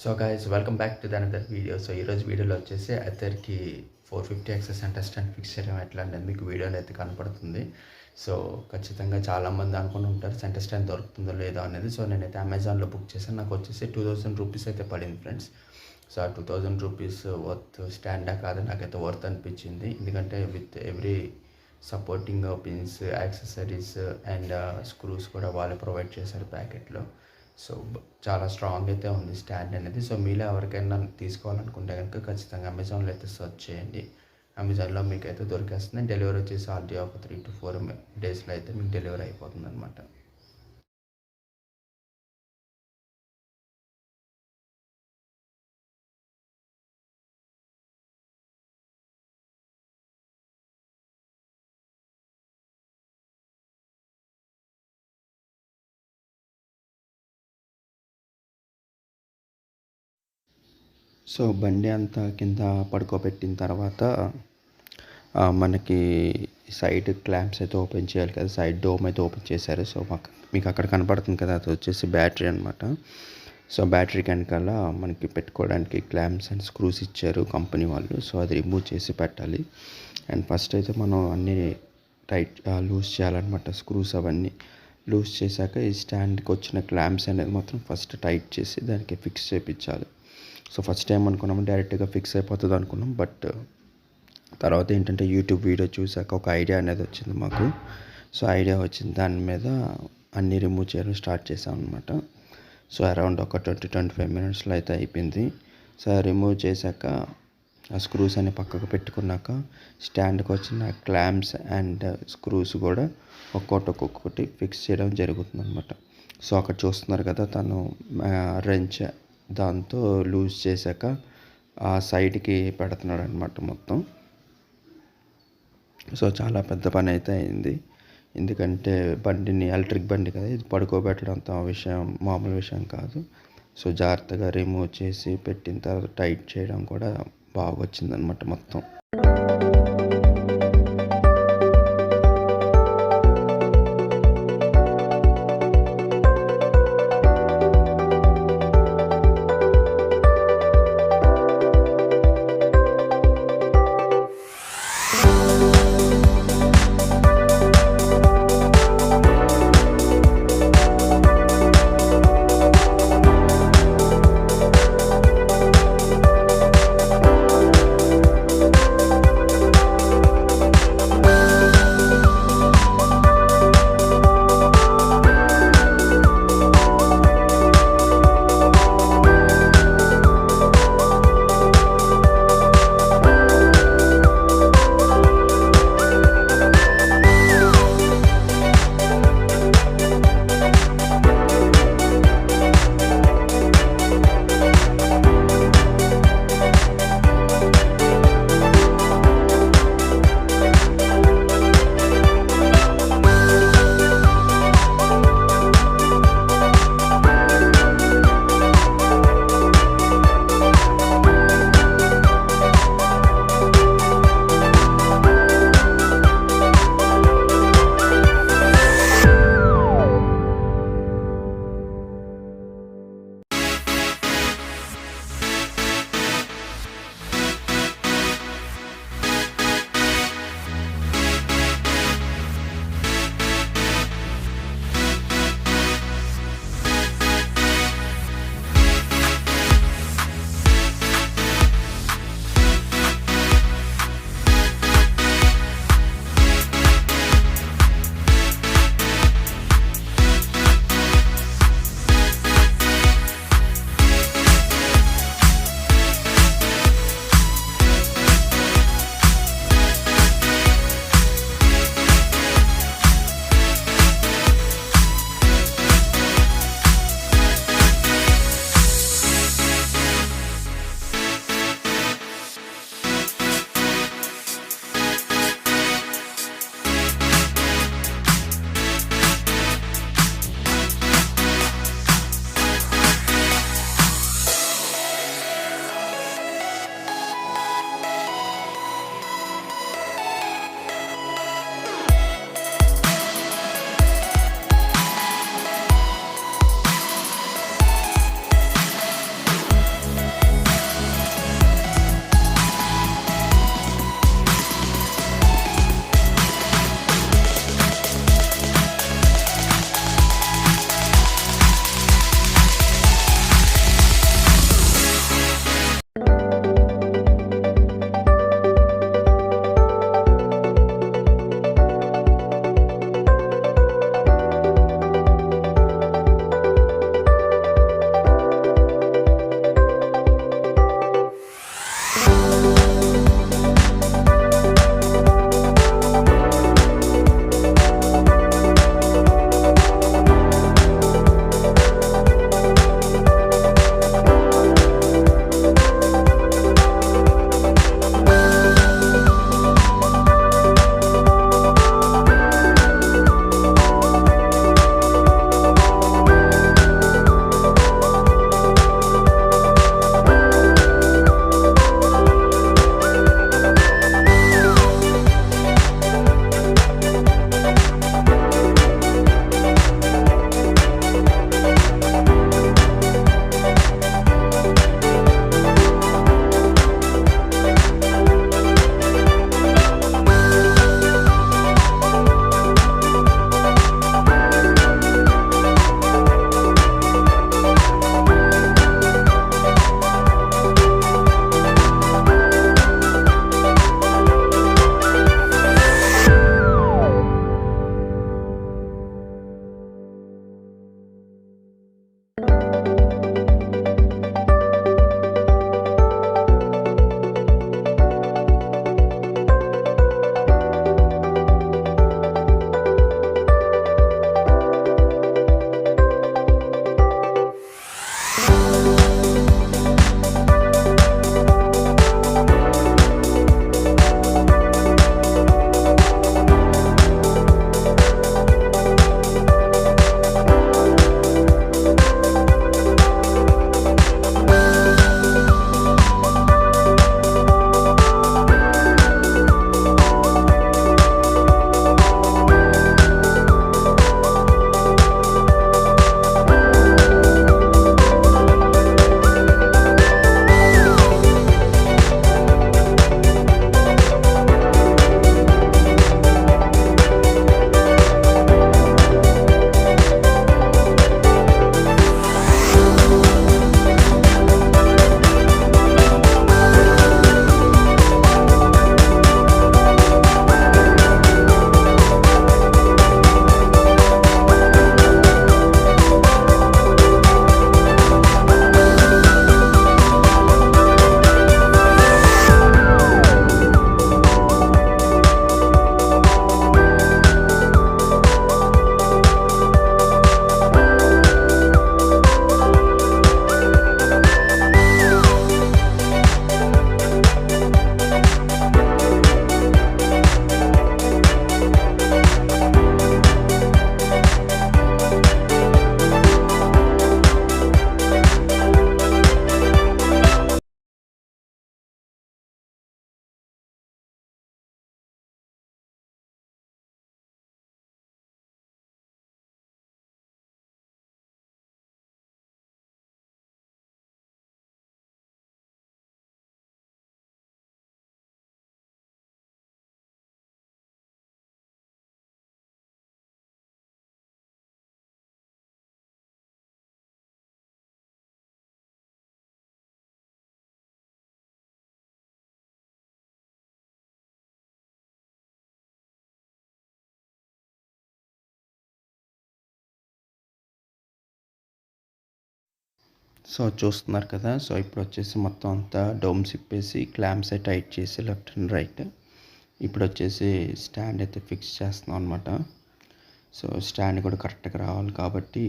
So guys welcome back to the another video. So ఈరోజు వీడియోలో వచ్చేసి అద్దరికి 450 ఎక్సెస్ సెంటర్ స్టాండ్ ఫిక్స్ చేయడం ఎట్లా అనేది మీకు వీడియోలో అయితే కనపడుతుంది. సో ఖచ్చితంగా చాలామంది అనుకుని ఉంటారు సెంటర్ స్టాండ్ దొరుకుతుందో లేదో అనేది. సో నేనైతే అమెజాన్లో బుక్ చేశాను. నాకు వచ్చేసి 2000 రూపీస్ అయితే పడింది ఫ్రెండ్స్. సో ఆ 2000 రూపీస్ వర్త్ స్టాండా కాదు నాకైతే వర్త్ అనిపించింది. ఎందుకంటే with every supporting pins, accessories and screws కూడా వాళ్ళే ప్రొవైడ్ చేశారు ప్యాకెట్లో. సో చాలా స్ట్రాంగ్ అయితే ఉంది స్టాండ్ అనేది. సో మీలో ఎవరికైనా తీసుకోవాలనుకుంటే కనుక ఖచ్చితంగా అమెజాన్లో అయితే సెర్చ్ చేయండి. అమెజాన్లో మీకు అయితే దొరికేస్తుంది. డెలివరీ వచ్చేసి ఆల్రెడీ ఒక 3 to 4 డేస్లో అయితే మీకు డెలివరీ అయిపోతుంది అనమాట. సో బండి అంతా కింద పడుకోబెట్టిన తర్వాత మనకి సైడ్ క్లాంప్స్ అయితే ఓపెన్ చేయాలి కదా, సైడ్ డోమ్ అయితే ఓపెన్ చేశారు. సో మీకు అక్కడ కనపడుతుంది కదా, అది వచ్చేసి బ్యాటరీ అనమాట. సో బ్యాటరీకి వెనకాల మనకి పెట్టుకోవడానికి క్లాంప్స్ అండ్ స్క్రూస్ ఇచ్చారు కంపెనీ వాళ్ళు. సో అది రిమూవ్ చేసి పెట్టాలి. అండ్ ఫస్ట్ అయితే మనం అన్నీ టైట్ లూజ్ చేయాలన్నమాట. స్క్రూస్ అవన్నీ లూజ్ చేశాక ఈ స్టాండ్కి వచ్చిన క్లాంప్స్ అనేది మాత్రం ఫస్ట్ టైట్ చేసి దానికి ఫిక్స్ చేయించాలి. సో ఫస్ట్ టైం అనుకున్నాము డైరెక్ట్గా ఫిక్స్ అయిపోతుంది అనుకున్నాం. బట్ తర్వాత ఏంటంటే యూట్యూబ్ వీడియో చూసాక ఒక ఐడియా అనేది వచ్చింది మాకు. సో ఐడియా వచ్చింది, దాని మీద అన్నీ రిమూవ్ చేయడం స్టార్ట్ చేసాం అనమాట. సో అరౌండ్ ఒక 20-25 మినిట్స్లో అయితే అయిపోయింది. సో రిమూవ్ చేశాక ఆ స్క్రూస్ అన్ని పక్కకు పెట్టుకున్నాక స్టాండ్కి వచ్చిన క్లాంప్స్ అండ్ స్క్రూస్ కూడా ఒక్కొక్కటి ఫిక్స్ చేయడం జరుగుతుంది అనమాట. సో అక్కడ చూస్తున్నారు కదా, తను రెంచ్ దాంతో లూజ్ చేశాక ఆ సైడ్కి పెడుతున్నాడు అనమాట మొత్తం. సో చాలా పెద్ద పని అయితే అయింది. ఎందుకంటే బండిని ఎలక్ట్రిక్ బండి కదా, ఇది పడుకోబెట్టడం అంత విషయం మామూలు విషయం కాదు. సో జాగ్రత్తగా రిమూవ్ చేసి పెట్టిన తర్వాత టైట్ చేయడం కూడా బాగా వచ్చిందనమాట మొత్తం. సో చూస్తున్నారు కదా. సో ఇప్పుడు వచ్చేసి మొత్తం అంతా డోమ్స్ ఇప్పేసి క్లాంప్స్ టైట్ చేసి లెఫ్ట్ అండ్ రైట్. ఇప్పుడు వచ్చేసి స్టాండ్ అయితే ఫిక్స్ చేస్తున్నాం అనమాట. సో స్టాండ్ కూడా కరెక్ట్గా రావాలి కాబట్టి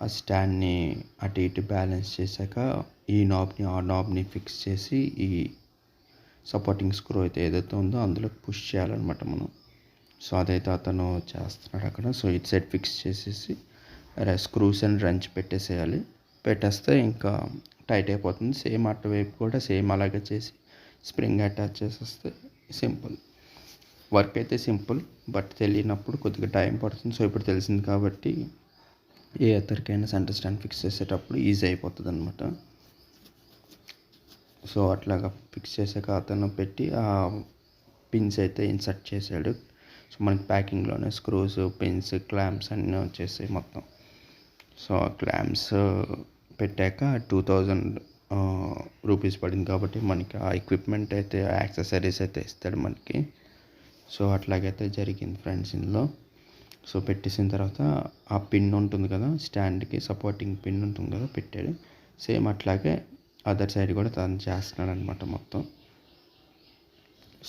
ఆ స్టాండ్ని అటు ఇటు బ్యాలెన్స్ చేశాక ఈ నాబ్ని ఆ నాబ్ని ఫిక్స్ చేసి ఈ సపోర్టింగ్ స్క్రూ అయితే ఏదైతే ఉందో అందులో పుష్ చేయాలన్నమాట మనం. సో అదైతే అతను చేస్తున్నాడు అక్కడ. సో ఇటు సైడ్ ఫిక్స్ చేసేసి స్క్రూస్ అండ్ రంచ్ పెట్టేసేయాలి. పెట్టేస్తే ఇంకా టైట్ అయిపోతుంది. సేమ్ అటువైపు కూడా సేమ్ అలాగే చేసి స్ప్రింగ్ అటాచ్ చేసేస్తే సింపుల్. వర్క్ అయితే సింపుల్, బట్ తెలియనప్పుడు కొద్దిగా టైం పడుతుంది. సో ఇప్పుడు తెలిసింది కాబట్టి ఏ అతరికైనా సెంటర్ స్టాండ్ ఫిక్స్ చేసేటప్పుడు ఈజీ అయిపోతుంది అనమాట. సో అట్లాగా ఫిక్స్ చేసాక అతను పెట్టి ఆ పిన్స్ అయితే ఇన్సర్ట్ చేశాడు. సో మనకి ప్యాకింగ్లోనే స్క్రూస్, పిన్స్, క్లాంప్స్ అన్నీ వచ్చేసాయి మొత్తం. సో క్లాంప్స్ పెట్టాక 2000 రూపీస్ పడింది కాబట్టి మనకి ఆ ఎక్విప్మెంట్ అయితే యాక్సెసరీస్ అయితే ఇస్తాడు మనకి. సో అట్లాగైతే జరిగింది ఫ్రెండ్స్ ఇందులో. సో పెట్టేసిన తర్వాత ఆ పిన్ ఉంటుంది కదా, స్టాండ్కి సపోర్టింగ్ పిన్ ఉంటుంది కదా పెట్టాడు. సేమ్ అట్లాగే అదర్ సైడ్ కూడా తను చేస్తున్నాడు అనమాట మొత్తం.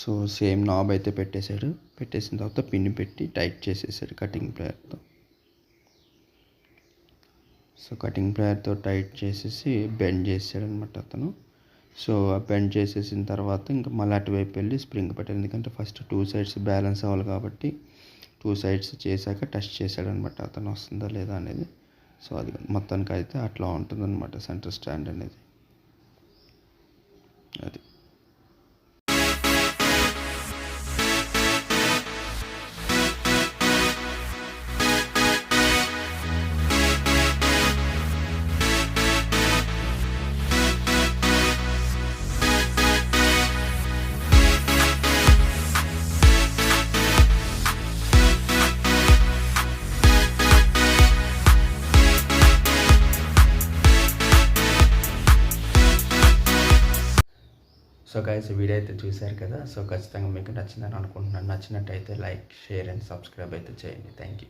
సో సేమ్ నాబ్ అయితే పెట్టేశాడు. పెట్టేసిన తర్వాత పిన్ పెట్టి టైట్ చేసేసాడు కటింగ్ ప్లేయర్తో. సో కటింగ్ ప్లేయర్తో టైట్ చేసేసి బెండ్ చేసాడు అనమాట అతను. సో బెండ్ చేసేసిన తర్వాత ఇంకా మళ్ళీ అటువైపు వెళ్ళి స్ప్రింగ్ పెట్టాడు. ఎందుకంటే ఫస్ట్ 2 సైడ్స్ బ్యాలెన్స్ అవ్వాలి కాబట్టి 2 సైడ్స్ చేశాక టెస్ట్ చేశాడు అనమాట అతను వస్తుందా లేదా అనేది. సో అది మొత్తానికి అయితే అట్లా ఉంటుంది అనమాట సెంటర్ స్టాండ్ అనేది. అది సో గైస్ వీడియో అయితే చూశారు కదా. సో ఖచ్చితంగా మీకు నచ్చిందని అనుకుంటున్నాను. నచ్చినట్టయితే లైక్, షేర్ అండ్ సబ్స్క్రైబ్ అయితే చేయండి. Thank you.